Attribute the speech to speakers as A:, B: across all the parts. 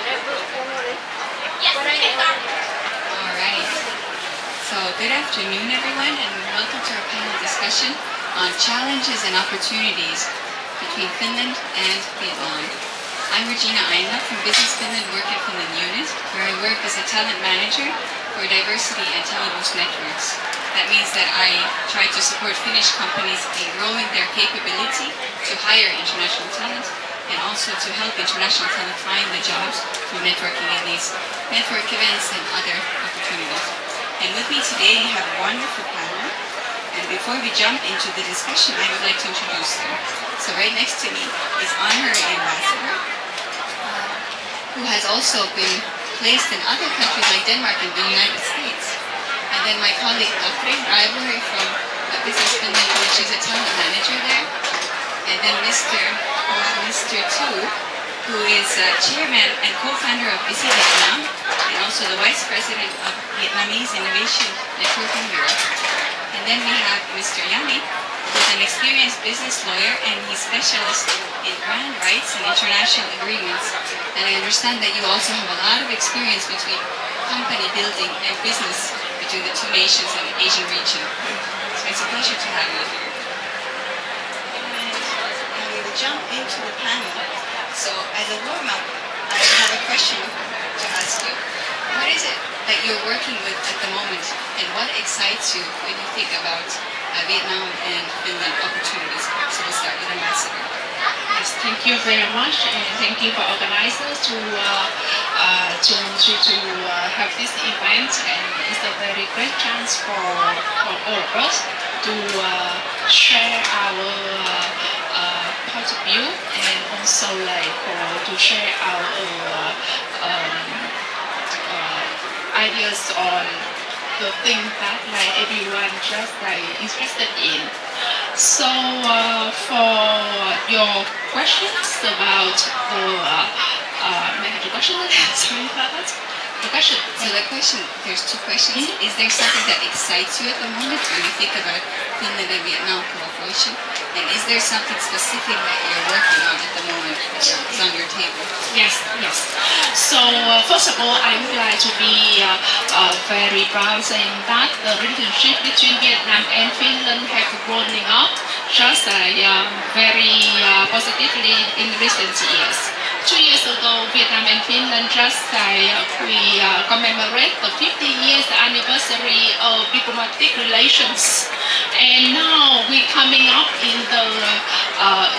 A: Alright. So good afternoon everyone and welcome to our panel discussion on challenges and opportunities between Finland and Vietnam. I'm Regina Ainla from Business Finland Work at Finland Unit, where I work as a talent manager for diversity and talent boost networks. That means that I try to support Finnish companies in growing their capability to hire international talent and also to help international talent find the jobs through networking in these network events and other opportunities. And with me today we have a wonderful panel. And before we jump into the discussion, I would like to introduce them. So right next to me is Honorary Ambassador, who has also been placed in other countries like Denmark and the United States. And then my colleague Katri Raevuori from Business Finland, which is a talent manager there. And then Mr. Tu, who is chairman and co-founder of Viet Nam, and also the vice president of Vietnamese Innovation Network in Europe. And then we have Mr. Jani, who is an experienced business lawyer, and he's specialist in brand rights and international agreements. And I understand that you also have a lot of experience between company building and business between the two nations and the Asian region. So it's a pleasure to have you here. And we will jump into the panel. So as a warm-up, I have a question to ask you. What is it that you're working with at the moment, and what excites you when you think about Vietnam and Finland opportunities? So we'll start with Ambassador.
B: Yes, thank you very much, and thank you for organizers to have this event. And it's a very great chance for all of us to share our point of view, and also to share our ideas on the thing that everyone just interested in. So for your questions about the may I have the question? Sorry about that. The question.
A: So the question, there's two questions. Mm-hmm. Is there something that excites you at the moment when you think about Finland and Vietnam cooperation? And is there something specific that you're working on at the moment that is on your table?
B: Yes. So first of all, I would like to be very proud saying that the relationship between Vietnam and Finland have grown up just very positively in recent years. 2 years ago, Vietnam and Finland we commemorate the 50 years anniversary of diplomatic relations. And now we're coming up in the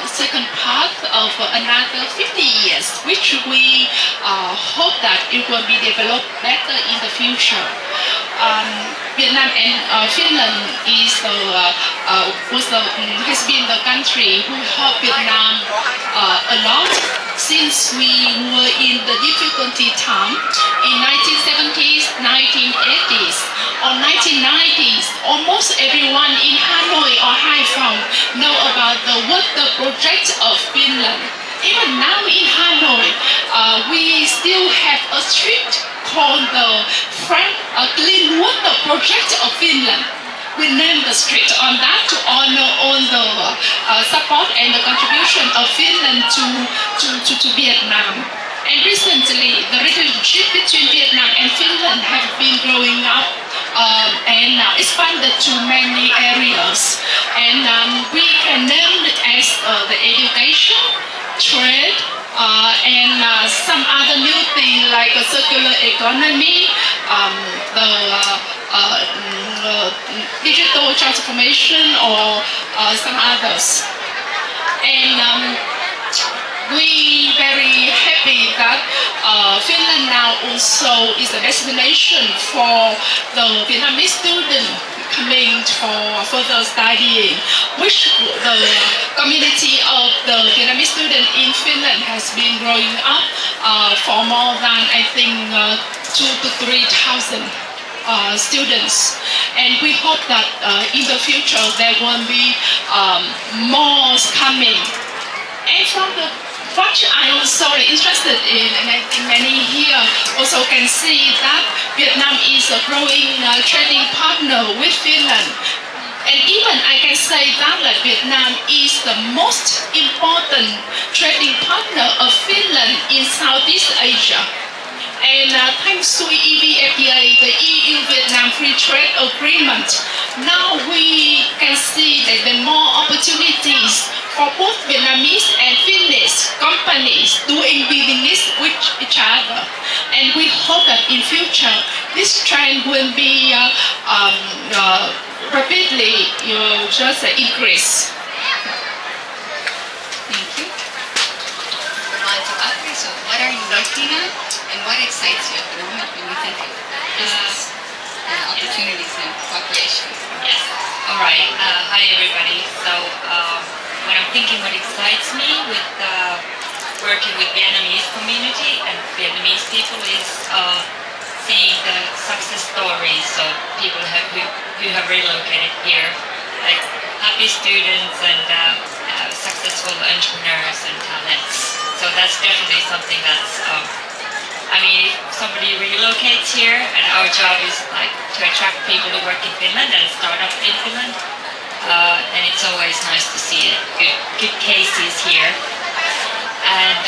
B: second part of another 50 years, which we hope that it will be developed better in the future. Vietnam and Finland has been the country who helped Vietnam a lot since we were in the difficulty time in 1970s, 1980s, or 1990s. Almost everyone in Hanoi or Haiphong know about the water project of Finland. Even now in Hanoi, we still have a street called the Clean Water Project of Finland. We named the street on that to honor all the support and the contribution of Finland to Vietnam. And recently, the relationship between Vietnam and Finland have been growing up and expanded to many areas. And we can name it as the education, trade, and some other new things like a circular economy, digital transformation, or some others. And we very happy that Finland now also is a destination for the Vietnamese students coming for further studying, which the community of the Vietnamese students in Finland has been growing up for more than, I think, 2,000 to 3,000 students. And we hope that in the future there will be more coming. And from what I am so interested in, and I think many here also can see that Vietnam is a growing trading partner with Finland. And even I can say that Vietnam is the most important trading partner of Finland in Southeast East Asia. And thanks to EVFTA, the EU-Vietnam Free Trade Agreement, now we can see that there are more opportunities for both Vietnamese and Finnish companies doing business with each other. And we hope that in future, this trend will be rapidly just increase.
A: Thank you. On to Katri. So what are you working on and what excites you at the moment when you think of business opportunities and cooperation?
C: Yes. All right. Hi, everybody. So when I'm thinking what excites me with working with Vietnamese community and Vietnamese people is seeing the success stories of people who have relocated here, like happy students and successful entrepreneurs and talents. So that's definitely something that's, if somebody relocates here and our job is like to attract people to work in Finland and start up in Finland, and it's always nice to see good cases here. And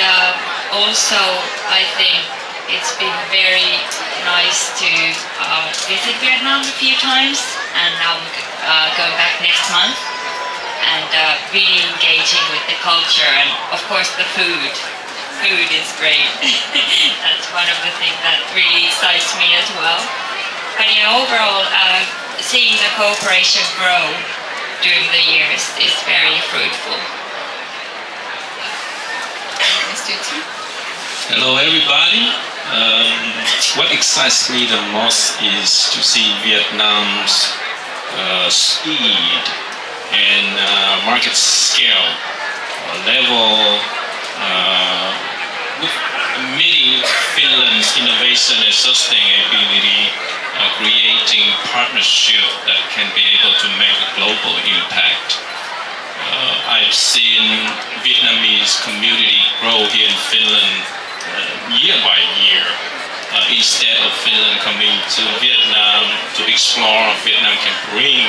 C: also I think it's been very nice to visit Vietnam a few times, and now I'm going back next month. And really engaging with the culture and of course the food. Food is great. That's one of the things that really excites me as well. But overall, seeing the cooperation grow during the years is very fruitful.
A: Mr. T?
D: Hello everybody. What excites me the most is to see Vietnam's speed and market scale level meeting Finland's innovation and sustainability, creating partnership that can be able to make a global impact. I've seen Vietnamese community grow here in Finland year by year. Instead of Finland coming to Vietnam to explore, Vietnam can bring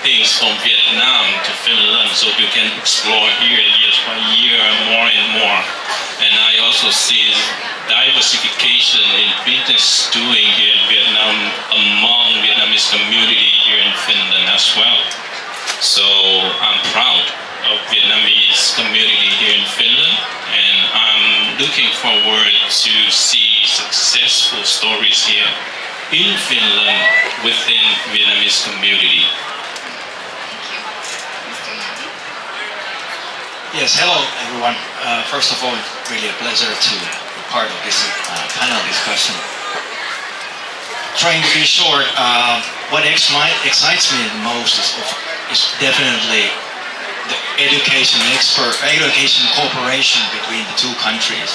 D: things from Vietnam to Finland so you can explore here year by year more and more. And I also see diversification in business doing here in Vietnam among Vietnamese community here in Finland as well. So I'm proud of Vietnamese community here in Finland, and I'm looking forward to see successful stories here in Finland within Vietnamese community.
E: Yes, hello everyone. First of all, really a pleasure to be part of this panel discussion. Trying to be short, what excites me the most is definitely the education cooperation between the two countries.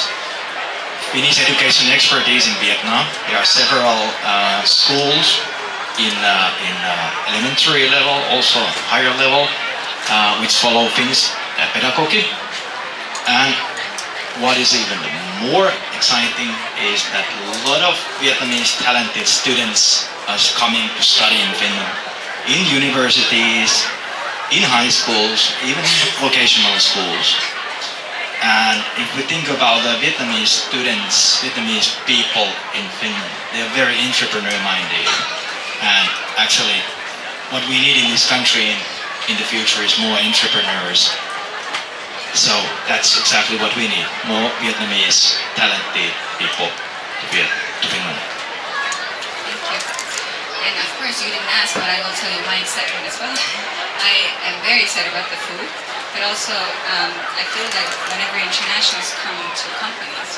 E: Finnish education expertise in Vietnam. There are several schools in elementary level, also higher level, which follow Finnish pedagogy. And what is even more exciting is that a lot of Vietnamese talented students are coming to study in Finland, in universities, in high schools, even in vocational schools. And if we think about the Vietnamese students, Vietnamese people in Finland, they are very entrepreneur-minded. And actually, what we need in this country in the future is more entrepreneurs. So that's exactly what we need, more Vietnamese talented people to Finland.
A: Thank you. And of course you didn't ask, but I will tell you my excitement as well. I am very excited about the food, but also I feel that whenever internationals come to companies,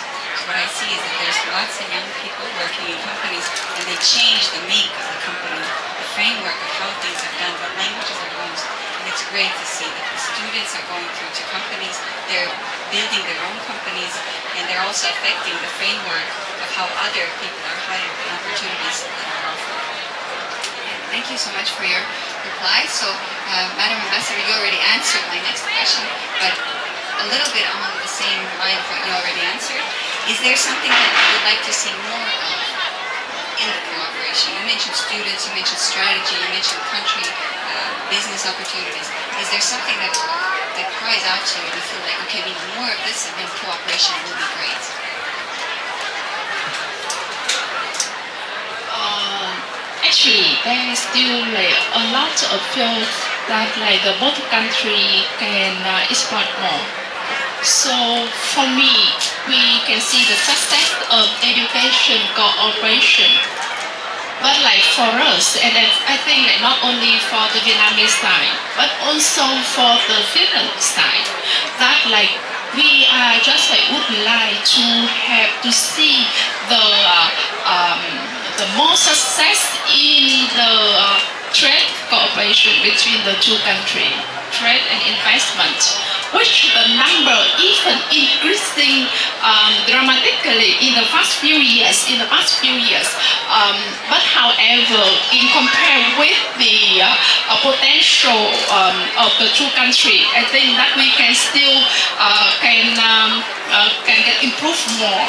A: what I see is that there's lots of young people working in companies and they change the make of the company, the framework of how things are done, what languages are used. And it's great to see that the students are going through to companies, they're building their own companies, and they're also affecting the framework of how other people are hired and opportunities that are offered. Thank you so much for your reply. So, Madam Ambassador, you already answered my next question, but a little bit on the same line of what you already answered. Is there something that you would like to see more of in the cooperation? You mentioned students, you mentioned strategy, you mentioned country, business opportunities. Is there something that cries out to you and you feel like, okay, we need more of this and then cooperation will be great?
B: there's still like a lot of field that like the both country can exploit more. So for me, we can see the success of education cooperation. But like for us, and I think like not only for the Vietnamese side, but also for the Finland side, that like we are just like would like to have to see the more success in the trade cooperation between the two countries, trade and investment, which the number even increasing dramatically in the past few years. But however, in compare with the potential of the two countries, I think that we can still can get improved more.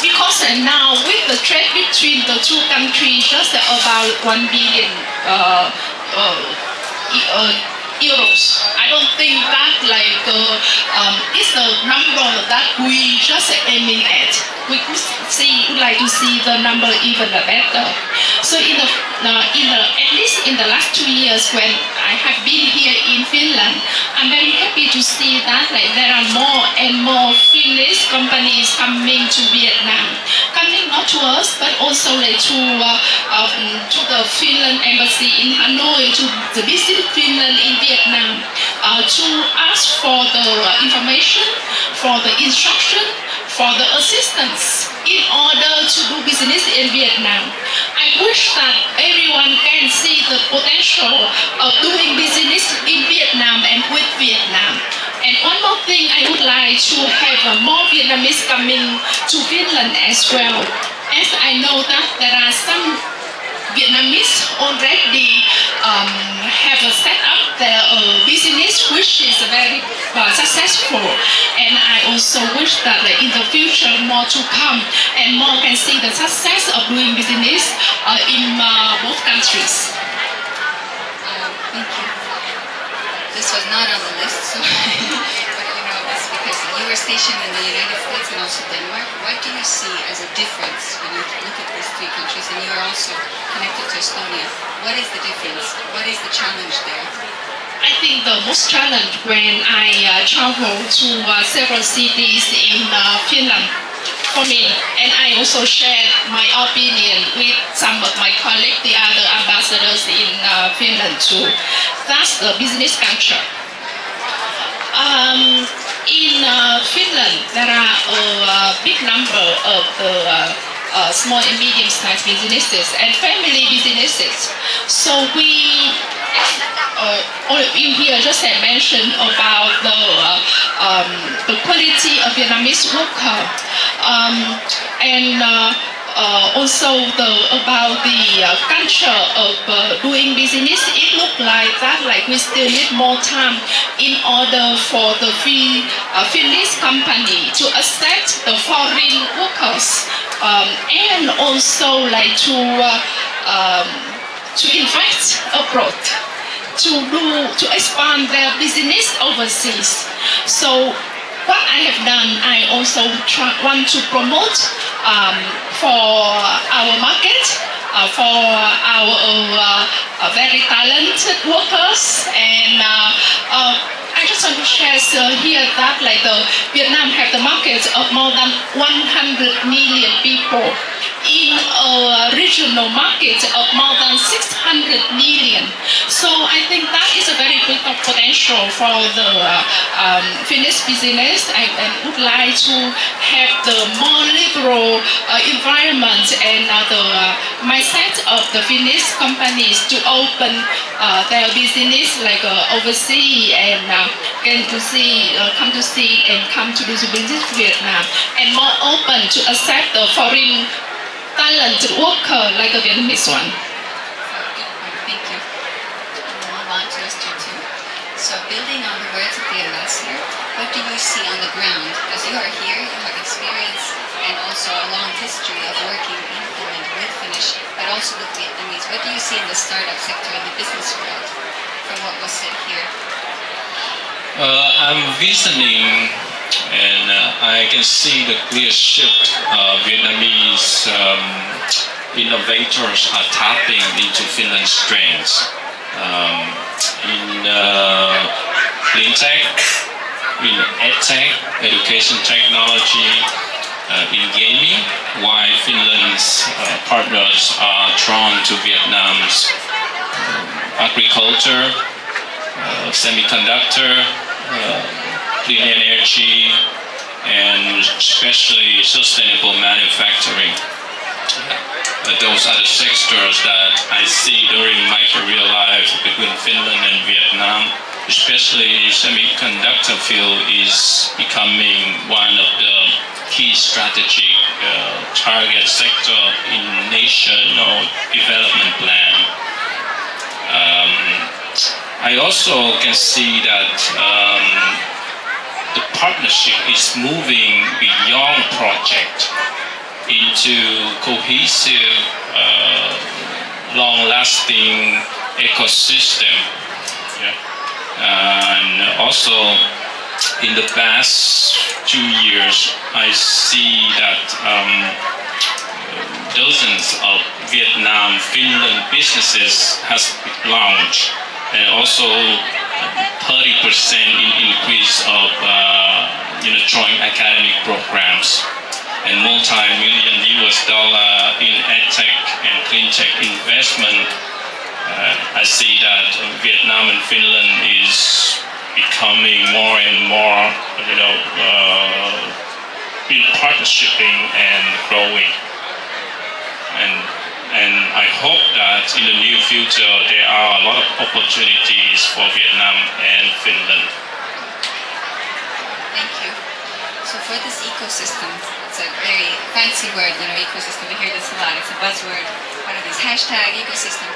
B: Because now with the trade between the two countries, just about 1 billion euros. I don't think that like is the number that we just aiming at. We could would like to see the number even better. So at least in the last 2 years when I have been here in Finland, I'm very happy to see that like there are more and more Finnish companies coming to Vietnam, coming not to us but also like to the Finland embassy in Hanoi, to visit Finland in Vietnam, to ask for the information, for the instruction, for the assistance in order to do business in Vietnam. I wish that everyone can see the potential of doing business in Vietnam and with Vietnam. And one more thing, I would like to have more Vietnamese coming to Finland as well. As I know that there are some Vietnamese already have set up their business, which is very successful. And I also wish that in the future more to come and more can see the success of doing business in both countries.
A: Thank you. This was not on the list, so but it's because you were stationed in the United States and also Denmark. What do you see as a difference when you look at these three countries, and you are also connected to Estonia? What is the difference? What is the challenge there?
B: I think the most challenge when I travel to several cities in Finland for me, and I also shared my opinion with some of my colleagues, the other ambassadors in Finland too. That's the business culture. In Finland, there are a big number of small and medium-sized businesses and family businesses. So we, all of you here just had mentioned about the quality of Vietnamese worker, and also about the culture of doing business. It looked like that, like we still need more time in order for the Finnish company to accept the foreign workers, and also like to invest abroad, to expand their business overseas. So what I have done, I also want to promote for our market, for our very talented workers, and I just want to share here that like the Vietnam have the market of more than 100 million people in a regional market of more than 600 million. So I think that is a very big potential for the Finnish business. I would like to have the more liberal environment and the mindset of the Finnish companies to open their business like overseas and come to do business in Vietnam, and more open to accept the foreign talented worker like a Vietnamese one.
A: Thank you. We'll move on to Mr. 2. So building on the words of the ambassador, what do you see on the ground? As you are here, you have experience and also a long history of working in Finland with Finnish, but also with Vietnamese. What do you see in the startup sector, in the business world, from what was said here?
D: I'm visiting, and I can see the clear shift of Vietnamese innovators are tapping into Finland's strengths in clean tech, in edtech, education technology, in gaming, why Finland's partners are drawn to Vietnam's agriculture, semiconductor, clean energy, and especially sustainable manufacturing. Those are the sectors that I see during my career life between Finland and Vietnam. Especially semiconductor field is becoming one of the key strategic target sector in national development plan. I also can see that the partnership is moving beyond project into cohesive, long-lasting ecosystem. Yeah. And also, in the past 2 years, I see that dozens of Vietnam, Finland businesses has launched, and also 30% increase of joint academic programs, and multi-million US dollar in edtech and clean tech investment. I see that Vietnam and Finland is becoming more and more, in partnershiping and growing. And I hope that in the near future there are a lot of opportunities for Vietnam and Finland.
A: Thank you. So for this ecosystem, it's a very fancy word, ecosystem. We hear this a lot. It's a buzzword. One of these hashtag ecosystem.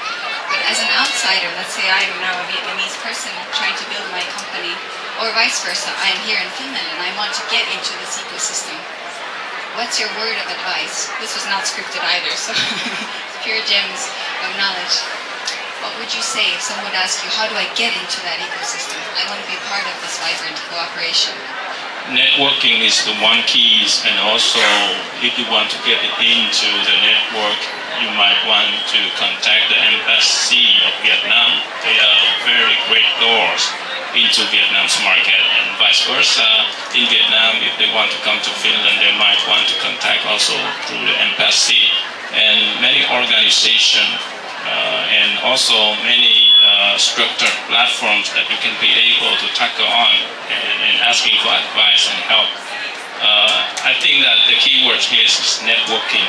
A: But as an outsider, let's say I'm now a Vietnamese person trying to build my company, or vice versa, I am here in Finland and I want to get into this ecosystem. What's your word of advice? This was not scripted either, so pure gems of knowledge. What would you say if someone would ask you, how do I get into that ecosystem? I want to be part of this vibrant cooperation.
D: Networking is the one key, and also if you want to get into the network, you might want to contact the embassy of Vietnam. They are very great doors into Vietnam's market, and vice versa. In Vietnam, if they want to come to Finland, they might want to contact also through the embassy. And many organizations and also many structured platforms that you can be able to tackle on and asking for advice and help. I think that the key word here is networking.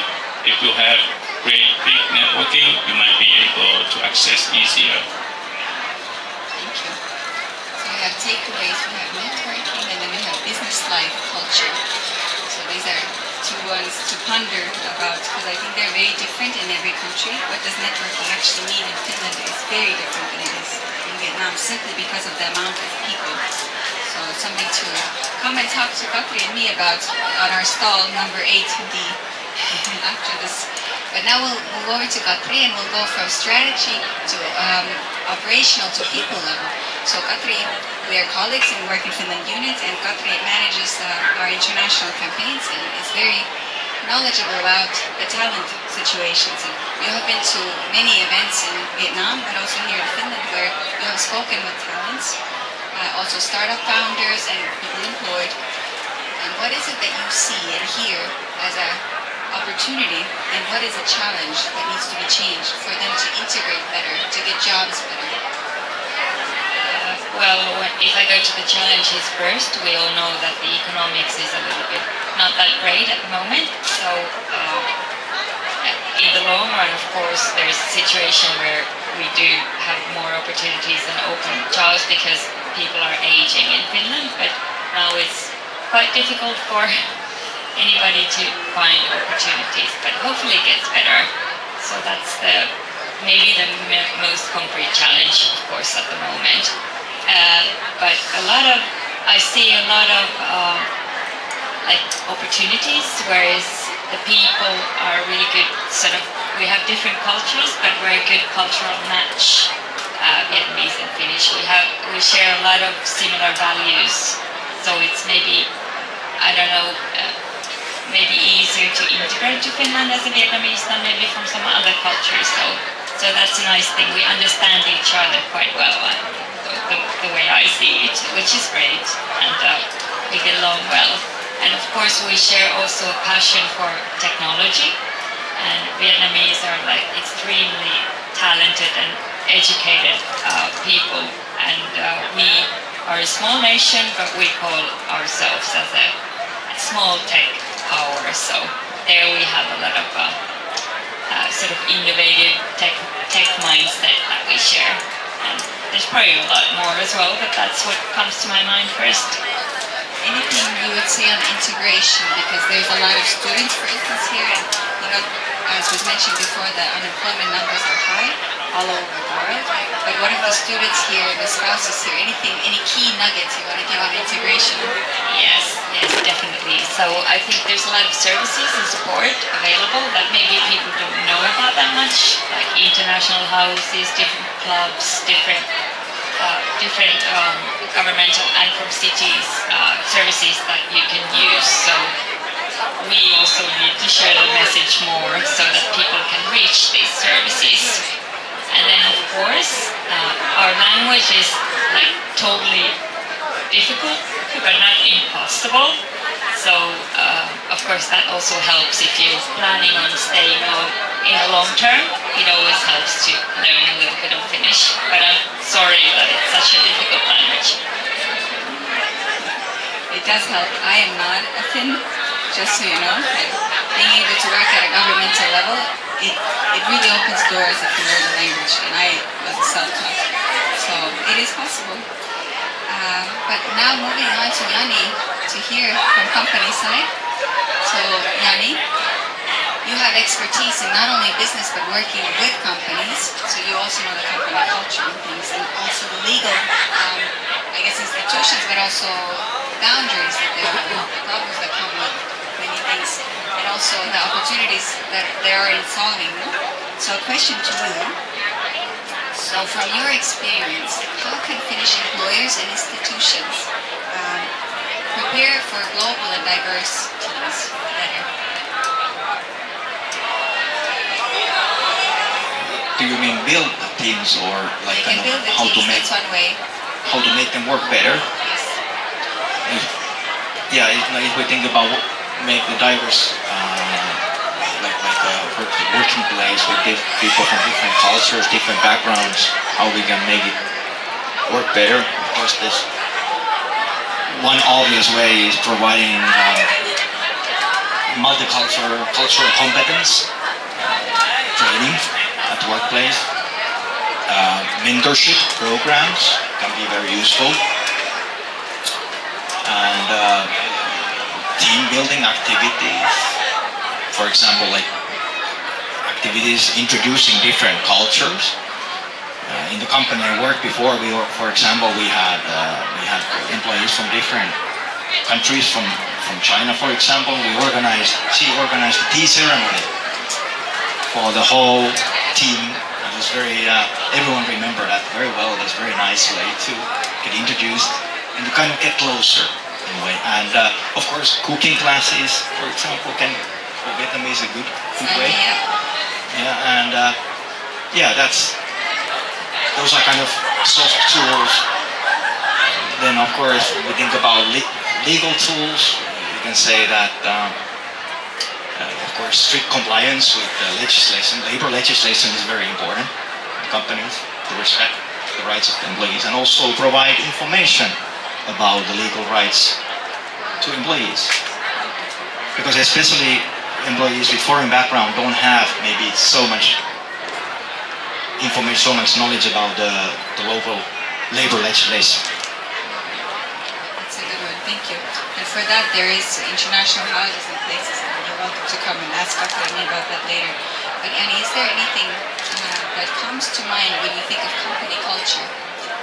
D: If you have great big networking, you might be able to access easier.
A: Thank you. So we have takeaways, we have networking, and then we have business life culture. So these are two ones to ponder about, because I think they're very different in every country. What does networking actually mean in Finland is very different than it is in Vietnam, simply because of the amount of people. So it's something to come and talk to Katri and me about on our stall number 8D after this. But now we'll move over to Katri and we'll go from strategy to operational to people level. So Katri, we are colleagues and we work in Finland unit, and Katri manages our international campaigns and is very knowledgeable about the talent situations. And you have been to many events in Vietnam, but also here in Finland, where you have spoken with talents, also startup founders and people employed. And what is it that you see and hear as an opportunity, and what is a challenge that needs to be changed for them to integrate better, to get jobs better?
C: If I go to the challenges first, we all know that the economics is a little bit not that great at the moment. So in the long run, of course, there's a situation where we do have more opportunities and open jobs because people are aging in Finland, but now it's quite difficult for anybody to find opportunities, but hopefully it gets better. So that's maybe the most concrete challenge, of course, at the moment. But I see a lot of opportunities, whereas the people are really good. We have different cultures, but we're a good cultural match. Vietnamese and Finnish, we share a lot of similar values, so it's maybe, I don't know, maybe easier to integrate to Finland as a Vietnamese than maybe from some other cultures. So that's a nice thing. We understand each other quite well, the way I see it, which is great, and we get along well. And of course, we share also a passion for technology. And Vietnamese are like extremely talented and educated people, and we are a small nation, but we call ourselves as a small tech power. So there we have a lot of sort of innovative tech mindset that we share. And there's probably a lot more as well, but that's what comes to my mind first.
A: Anything you would say on integration, because there's a lot of students, for instance, here, and you know, as was mentioned before, the unemployment numbers are high all over the world. But what if the students here, the spouses here, any key nuggets you want to give on integration?
C: Yes, definitely. So I think there's a lot of services and support available that maybe people don't know about that much, like international houses, different clubs, different governmental and from cities services that you can use. So we also need to share the message more so that people can reach these services. And then of course our language is like totally difficult but not impossible. So of course that also helps if you're planning on staying in the long term. It always helps to learn a little bit of Finnish. But I'm sorry that it's such a difficult language.
A: It does help. I am not a Finn, just so you know. And being able to work at a governmental level, it really opens doors if you learn the language. And I was self-taught, so it is possible. But now moving on to Jani to hear from company side. So Jani, you have expertise in not only business but working with companies. So you also know the company culture and things, and also the legal, I guess, institutions, but also boundaries that there are, the problems that come with many things, and also the opportunities that there are in solving them. So a question to you. So from your experience, how can Finnish employers and institutions prepare for global and diverse teams better?
E: Do you mean build the teams, or like
A: They can build the
E: how
A: teams,
E: to make
A: that's one way.
E: how to make them work better?
A: Yes.
E: If we think about make the diverse working place with people from different cultures, different backgrounds, how we can make it work better. Of course, this one obvious way is providing cultural competence training at the workplace. Mentorship programs can be very useful, and team building activities. For example, like activities introducing different cultures. In the company I worked before, for example, we had employees from different countries. From China, for example, she organized a tea ceremony for the whole team. It was very everyone remembered that very well. It was a very nice way to get introduced and to kind of get closer in a way. And of course, cooking classes, for example, for Vietnamese is a good way. Yeah, and those are kind of soft tools. Then of course we think about legal tools. You can say that of course strict compliance with legislation, labor legislation is very important in companies to respect the rights of the employees, and also provide information about the legal rights to employees. Because especially employees with foreign background don't have maybe so much information, so much knowledge about the local labor legislation.
A: That's a good one, thank you. And for that there is international houses and places, and you're welcome to come and ask Dr. Annie about that later. But Annie, is there anything that comes to mind when you think of company culture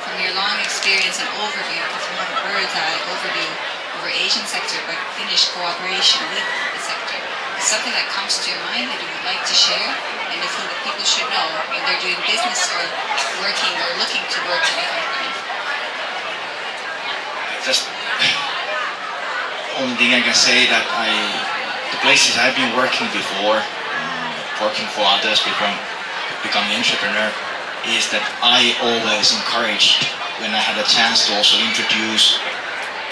A: from your long experience and overview, because you have a bird's eye overview over Asian sector, but Finnish cooperation with the sector? Is something that comes to your mind that you would like to share, and you feel that people should know when they're doing business or working or looking to work in a company?
E: Just only thing I can say that the places I've been working before, working for others before becoming an entrepreneur, is that I always encouraged when I had a chance to also introduce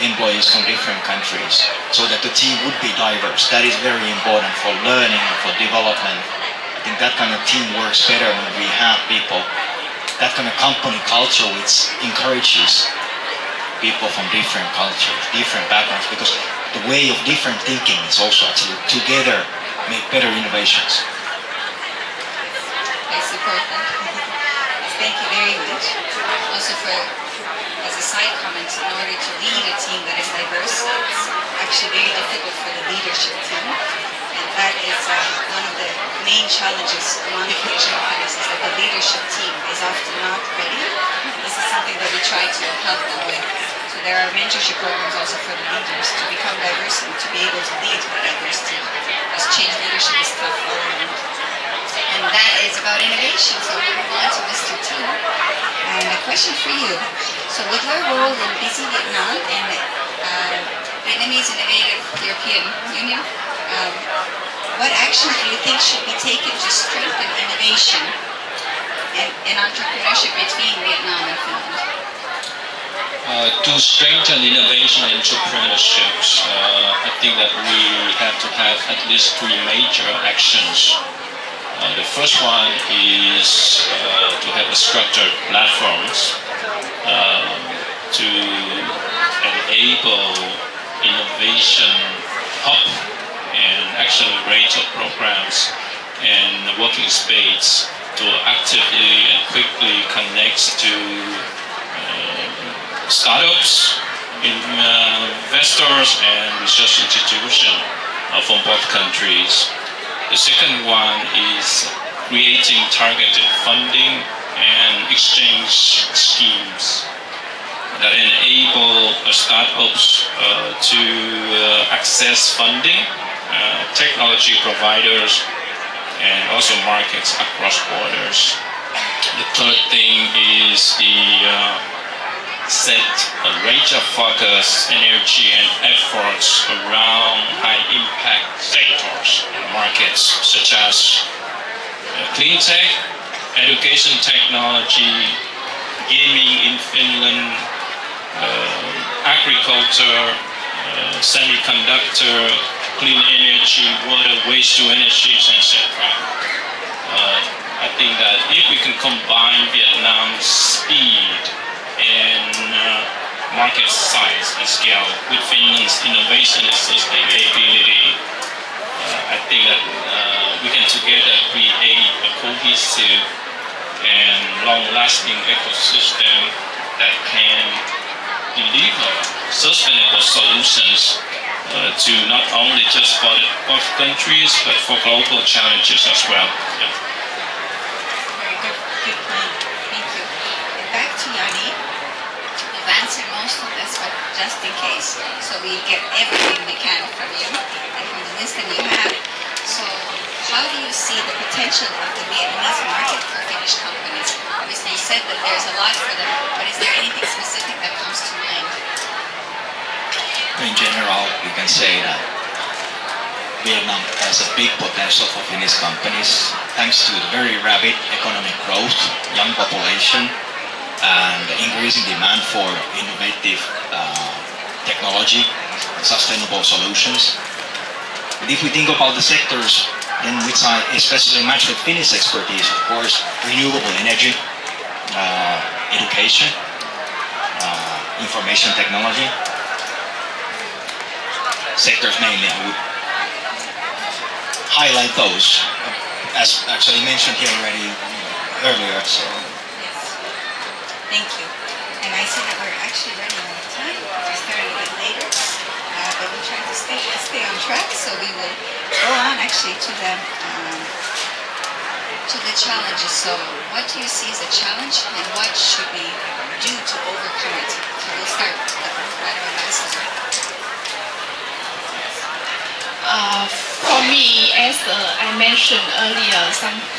E: employees from different countries so that the team would be diverse. That is very important for learning and for development. I think that kind of team works better when we have people, that kind of company culture which encourages people from different cultures, different backgrounds, because the way of different thinking is also actually together make better innovations.
A: I support that. Thank you very much. Also for, as a side comment, in order to lead a team that is diverse, it's actually very difficult for the leadership team. And that is one of the main challenges among Finnish companies, is that the leadership team is often not ready. This is something that we try to help them with. So there are mentorship programs also for the leaders to become diverse and to be able to lead a diverse team. Because change leadership is tough all around. And that is about innovation. So we move on to Mr. T. And a question for you. So with your role in Busy Vietnam and Vietnamese Innovative European Union, what action do you think should be taken to strengthen innovation and entrepreneurship between Vietnam and Finland?
D: To strengthen innovation and entrepreneurship, I think that we have to have at least 3 major actions. The first one is to have a structured platforms to enable innovation hub and accelerator programs and working space to actively and quickly connect to startups, investors and research institutions from both countries. The second one is creating targeted funding and exchange schemes that enable startups to access funding, technology providers, and also markets across borders. The third thing is set a range of focus, energy, and efforts around high-impact sectors and markets such as clean tech, education technology, gaming in Finland, agriculture, semiconductor, clean energy, water, waste-to-energy, etc. I think that if we can combine Vietnam's speed and market size and scale with Finland's innovation and sustainability, I think that we can together create a cohesive and long-lasting ecosystem that can deliver sustainable solutions to not only just for both countries but for global challenges as well. Yeah.
A: Very good point. Thank you. And back to Jani. You've answered most of this, but just in case, so we get everything we can from you and from the wisdom you have. So, how do you see the potential of the Vietnamese market for Finnish companies? Obviously, you said that there's a lot for them, but is there anything specific that comes to mind?
E: In general, we can say that Vietnam has a big potential for Finnish companies thanks to the very rapid economic growth, young population, and increasing demand for innovative technology and sustainable solutions. But if we think about the sectors in which I especially match with Finnish expertise, of course, renewable energy, education, information technology, sectors mainly I would highlight those, as actually mentioned here already earlier. So.
A: Yes. Thank you. And I see that we're actually running out of time. We started a bit later, but we're trying to stay on track. So we will go on actually to the challenges. So what do you see as a challenge, and what should we do to overcome it? So we'll start right on that side.
B: For me, as I mentioned earlier,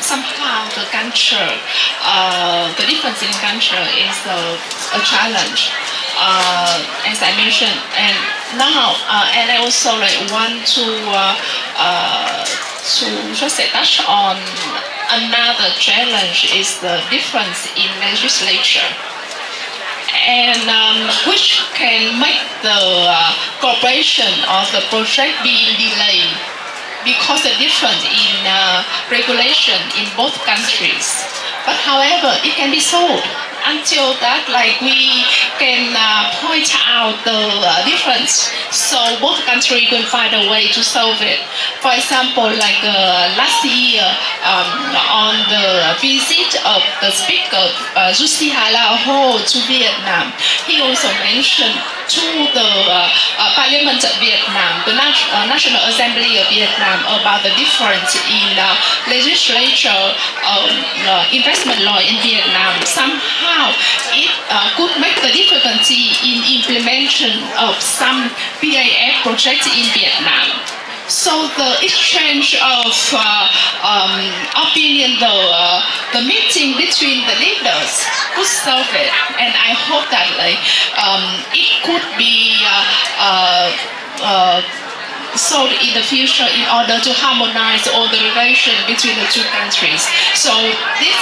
B: somehow the culture, the difference in culture is a challenge. As I mentioned, and now, and I also want to just touch on another challenge is the difference in legislature, and which can make the cooperation of the project being delayed because the difference in regulation in both countries. But however, it can be solved until that we can point out the difference, so both countries can find a way to solve it. For example, last year on the visit of the speaker Regina to Viet Nam, he also mentioned to the Parliament of Vietnam, the National Assembly of Vietnam, about the difference in legislature investment law in Vietnam. Somehow it could make the difficulty in implementation of some PAF projects in Vietnam. So the exchange of opinion, the meeting between the leaders could solve it, and I hope that it could be solved in the future in order to harmonize all the relation between the two countries. So this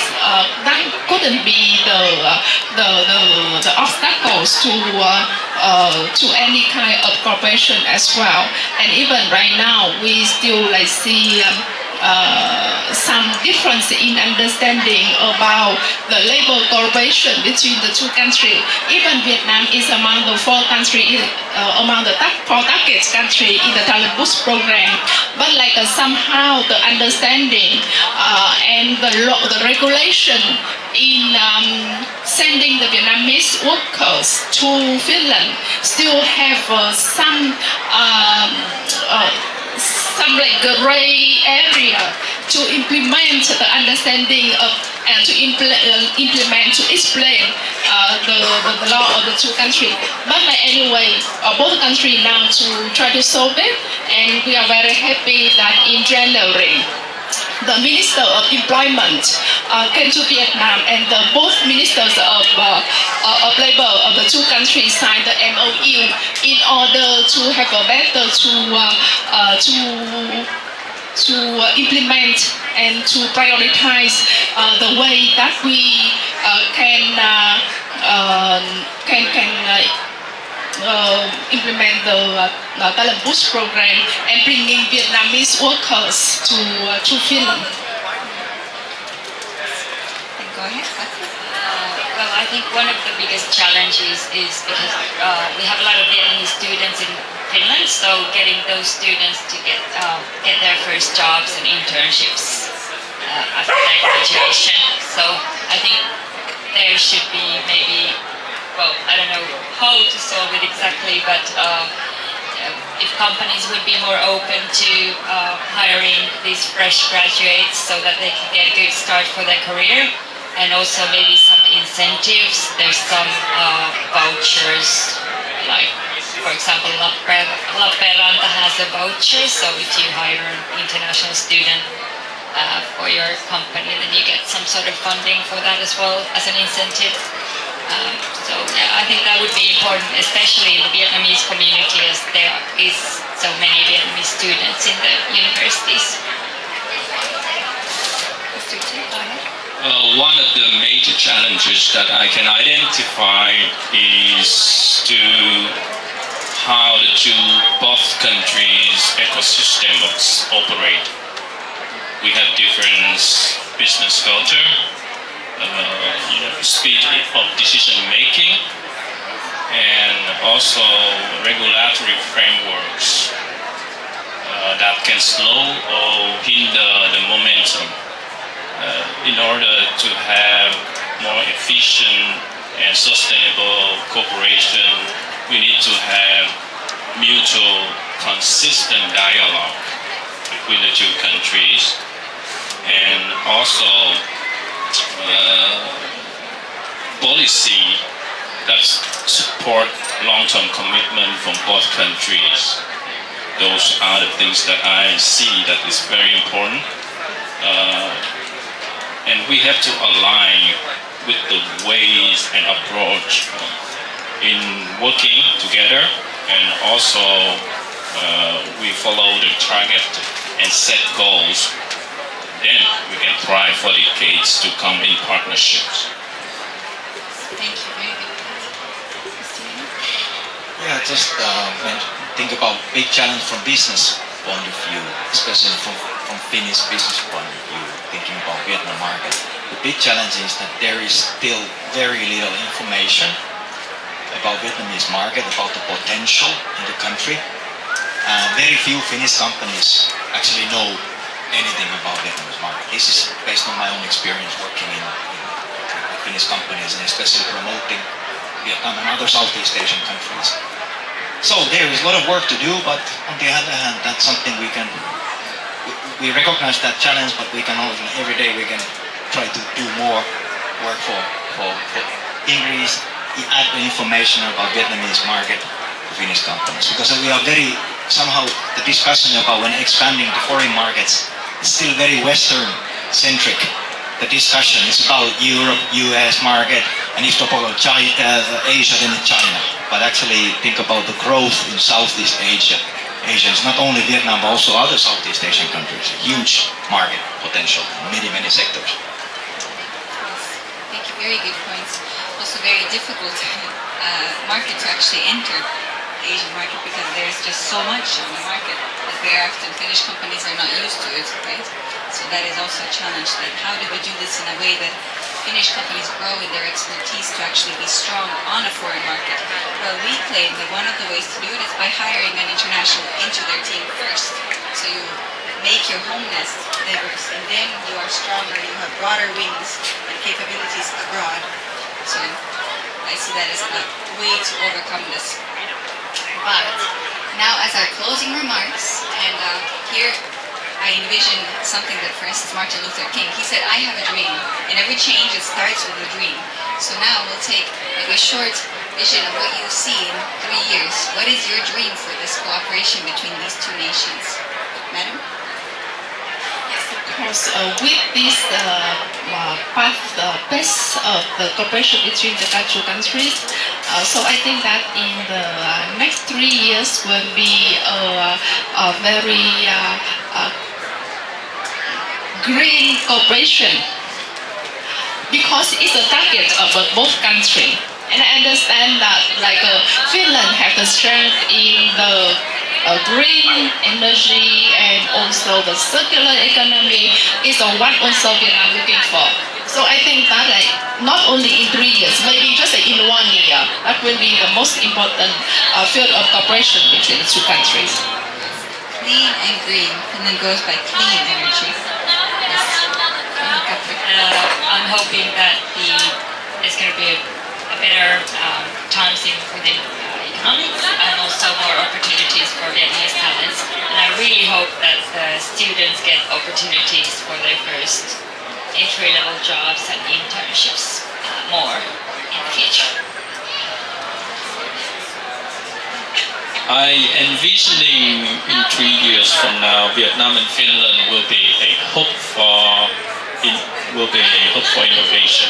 B: that couldn't be the obstacles to any kind of cooperation as well. And even right now, we still see some difference in understanding about the labor cooperation between the two countries. Even Vietnam is among the four countries, among the four target countries in the talent boost program. But somehow the understanding and the regulation in sending the Vietnamese workers to Finland still have some gray area to implement the understanding of and to implement, to explain the law of the two countries. But anyway, both countries now to try to solve it, and we are very happy that in January, the Minister of Employment came to Vietnam, and both ministers of labor of the two countries signed the MOU in order to have a better to implement and to prioritize the way that we can implement the talent boost program and bringing Vietnamese workers to Finland.
A: Go ahead.
C: Well, I think one of the biggest challenges is because we have a lot of Vietnamese students in Finland, so getting those students to get their first jobs and internships after their graduation. So I think there should be maybe, well, I don't know how to solve it exactly, but if companies would be more open to hiring these fresh graduates so that they can get a good start for their career, and also maybe some incentives. There's some vouchers, like for example, Lappeenranta has a voucher, so if you hire an international student for your company, then you get some sort of funding for that as well as an incentive. So yeah, I think that would be important, especially in the Vietnamese community, as there is so many Vietnamese students in the universities.
D: One of the major challenges that I can identify is to how the both countries' ecosystems operate. We have different business culture, speed of decision making, and also regulatory frameworks that can slow or hinder the momentum. In order to have more efficient and sustainable cooperation, we need to have mutual, consistent dialogue between the two countries, and also policy that support long-term commitment from both countries. Those are the things that I see that is very important. And we have to align with the ways and approach in working together and also we follow the target and set goals, then we can try for decades to come in partnerships.
A: Thank you. Very good. Christina?
E: Yeah, just think about big challenge from business point of view, especially from Finnish business point of view, thinking about Vietnam market. The big challenge is that there is still very little information about Vietnamese market, about the potential in the country. Very few Finnish companies actually know anything about Vietnamese market. This is based on my own experience working in Finnish companies and especially promoting Vietnam and other Southeast Asian countries. So there is a lot of work to do, but on the other hand, that's something we recognize that challenge, but we can also every day we can try to do more work for increase, add the information about Vietnamese market to Finnish companies, because we are very somehow the discussion about when expanding to foreign markets is still very Western centric. The discussion is about Europe, US market, and if talk about Asia, then China. But actually think about the growth in Southeast Asia. Asia is not only Vietnam, but also other Southeast Asian countries. Huge market potential in many sectors.
A: Thank you. Very good points. Also very difficult market to actually enter the Asian market because there's just so much on the market that very often Finnish companies are not used to it, right? So that is also a challenge. That how do we do this in a way that Finnish companies grow in their expertise to actually be strong on a foreign market? Well, we claim that one of the ways to do it is by hiring an international into their team first. So you make your home nest diverse, and then you are stronger, you have broader wings and capabilities abroad. So I see that as a way to overcome this. But now as our closing remarks, and here I envision something that, for instance, Martin Luther King, he said, I have a dream, and every change it starts with a dream. So now we'll take maybe a short vision of what you see in 3 years. What is your dream for this cooperation between these two nations? Madam?
B: Yes, of course, with this pace of the cooperation between the two countries, so I think that in the next 3 years will be a very green cooperation, because it's a target of both countries. And I understand that Finland has the strength in the green energy and also the circular economy is what also Vietnam looking for. So I think that not only in 3 years, maybe just in 1 year, that will be the most important field of cooperation between the two countries.
A: Clean and green, and then goes by clean energy.
C: I'm hoping that it's going to be a better times within economics and also more opportunities for Vietnamese talents. And I really hope that the students get opportunities for their first entry-level jobs and internships more in the future.
D: I envisioning in 3 years from now, Vietnam and Finland will be a hub for innovation.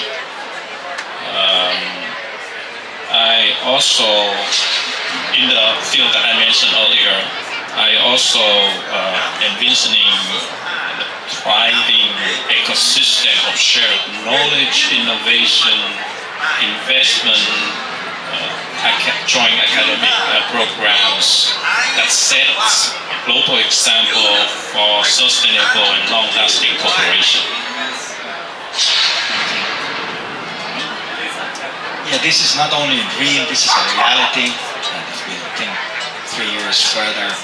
D: I also, in the field that I mentioned earlier, I also envisioning the thriving ecosystem of shared knowledge, innovation, investment, joint academic programs that sets a global example for sustainable and long-lasting cooperation.
E: Yeah, this is not only a dream, this is a reality. And if we think 3 years further,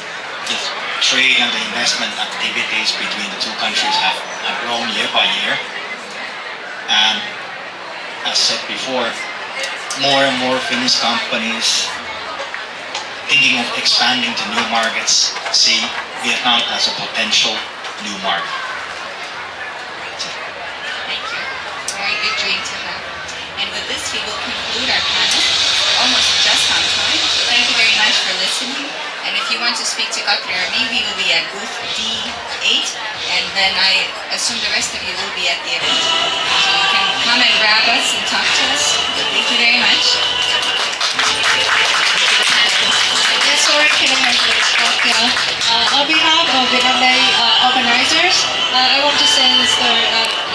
E: the trade and the investment activities between the two countries have grown year by year. And as said before, more and more Finnish companies thinking of expanding to new markets see Vietnam as a potential new market.
A: Thank you. Very good dream to have. And with this, we will conclude our panel, almost just on time. So thank you very much for listening. And if you want to speak to Katri or me, we will be at booth D8, and then I assume the rest of you will be at the event. So you can come and grab us and talk to us. Thank you very much.
F: sorry, can I have this? Yeah. On behalf of Vietnam Day organizers, I want to say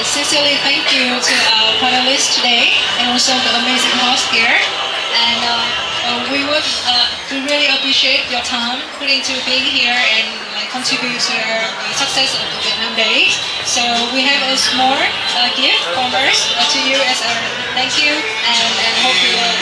F: sincerely thank you to our panelists today and also the amazing host here. And we really appreciate your time put into being here and contribute to the success of the Vietnam Day. So we have a small gift from us to you as a thank you, and hope you will